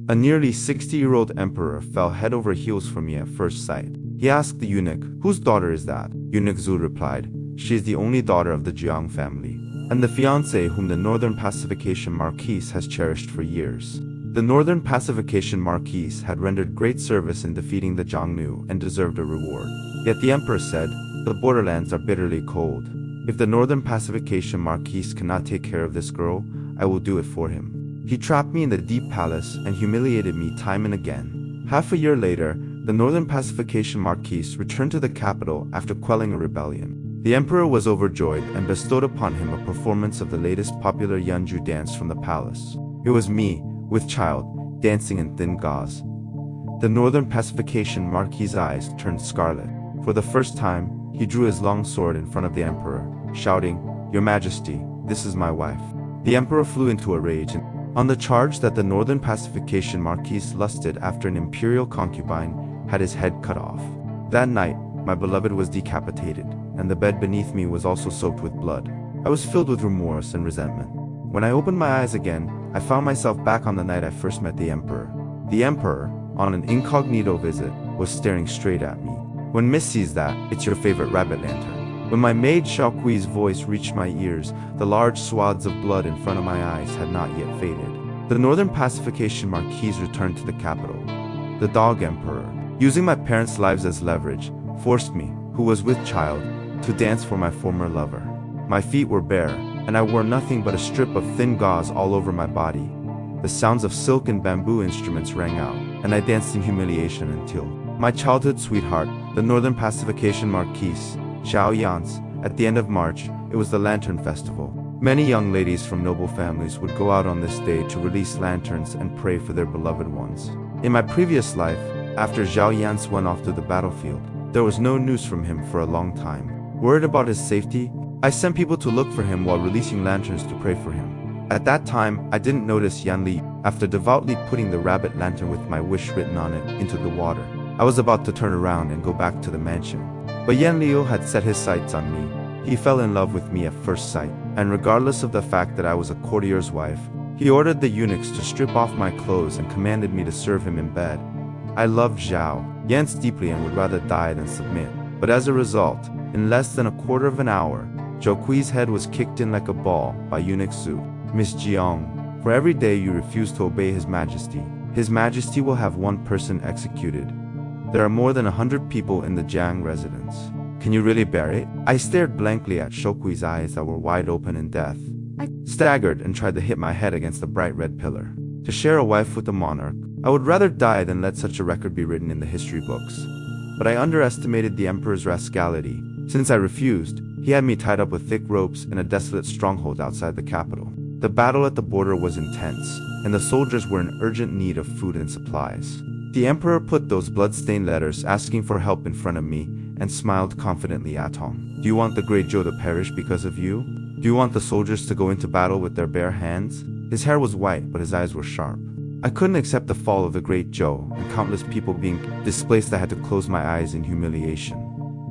A nearly 60-year-old emperor fell head over heels for me at first sight. He asked the eunuch, "Whose daughter is that?" Eunuch Zhu replied, "She is the only daughter of the Jiang family, and the fiancé whom the Northern Pacification Marquise has cherished for years." The Northern Pacification Marquise had rendered great service in defeating the Jiang and deserved a reward. Yet the emperor said, "The borderlands are bitterly cold. If the Northern Pacification Marquise cannot take care of this girl, I will do it for him." He trapped me in the deep palace and humiliated me time and again. Half a year later, the Northern Pacification Marquise returned to the capital after quelling a rebellion. The emperor was overjoyed and bestowed upon him a performance of the latest popular Yanju dance from the palace. It was me, with child, dancing in thin gauze. The Northern Pacification Marquis' eyes turned scarlet. For the first time, he drew his long sword in front of the emperor, shouting, "Your Majesty, this is my wife." The emperor flew into a rage on the charge that the Northern Pacification Marquis lusted after an imperial concubine had his head cut off. That night, my beloved was decapitated, and the bed beneath me was also soaked with blood. I was filled with remorse and resentment. When I opened my eyes again, I found myself back on the night I first met the emperor. The emperor, on an incognito visit, was staring straight at me. "When Miss sees that, it's your favorite rabbit lantern." When my maid Xiaoqui's voice reached my ears, the large swaths of blood in front of my eyes had not yet faded. The Northern Pacification Marquis returned to the capital. The dog emperor, using my parents' lives as leverage, forced me, who was with child, to dance for my former lover. My feet were bare, and I wore nothing but a strip of thin gauze all over my body. The sounds of silk and bamboo instruments rang out, and I danced in humiliation until my childhood sweetheart, the Northern Pacification Marquise, Xiao Yan's. At the end of March, it was the Lantern Festival. Many young ladies from noble families would go out on this day to release lanterns and pray for their beloved ones. In my previous life, after Xiao Yan's went off to the battlefield, there was no news from him for a long time. Worried about his safety, I sent people to look for him while releasing lanterns to pray for him. At that time, I didn't notice Yan Li. After devoutly putting the rabbit lantern with my wish written on it into the water, I was about to turn around and go back to the mansion. But Yan Liu had set his sights on me. He fell in love with me at first sight, and regardless of the fact that I was a courtier's wife, he ordered the eunuchs to strip off my clothes and commanded me to serve him in bed. I loved Zhao Yan's deeply and would rather die than submit. But as a result, in less than a quarter of an hour, Zhouqui's head was kicked in like a ball by Eunuch Zhu. "Miss Jiang, for every day you refuse to obey His Majesty will have one person executed. There are more than 100 people in the Jiang residence. Can you really bear it?" I stared blankly at Zhouqui's eyes that were wide open in death. I staggered and tried to hit my head against the bright red pillar. To share a wife with a monarch, I would rather die than let such a record be written in the history books. But I underestimated the emperor's rascality. Since I refused, he had me tied up with thick ropes in a desolate stronghold outside the capital. The battle at the border was intense, and the soldiers were in urgent need of food and supplies. The emperor put those blood-stained letters asking for help in front of me and smiled confidently at Hong. "Do you want the great Zhou to perish because of you? Do you want the soldiers to go into battle with their bare hands?" His hair was white, but his eyes were sharp. I couldn't accept the fall of the great Zhou and countless people being displaced. I had to close my eyes in humiliation.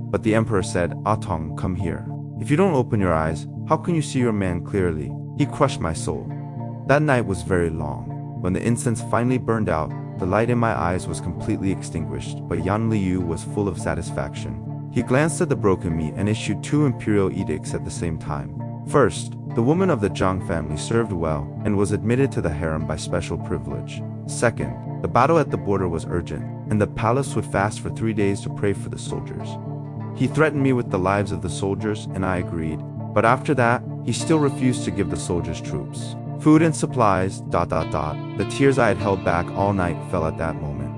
But the emperor said, "Atong, come here. If you don't open your eyes, how can you see your man clearly?" He crushed my soul. That night was very long. When the incense finally burned out, the light in my eyes was completely extinguished, but Yan Liu was full of satisfaction. He glanced at the broken meat and issued 2 imperial edicts at the same time. First, the woman of the Jiang family served well and was admitted to the harem by special privilege. Second, the battle at the border was urgent, and the palace would fast for 3 days to pray for the soldiers. He threatened me with the lives of the soldiers, and I agreed. But after that, he still refused to give the soldiers troops. Food and supplies, ... The tears I had held back all night fell at that moment.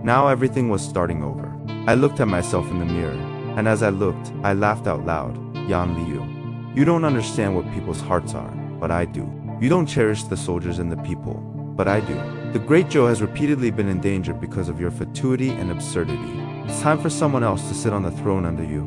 Now everything was starting over. I looked at myself in the mirror, and as I looked, I laughed out loud. "Yan Liu, you don't understand what people's hearts are, but I do. You don't cherish the soldiers and the people, but I do. The great Zhou has repeatedly been in danger because of your fatuity and absurdity. It's time for someone else to sit on the throne under you."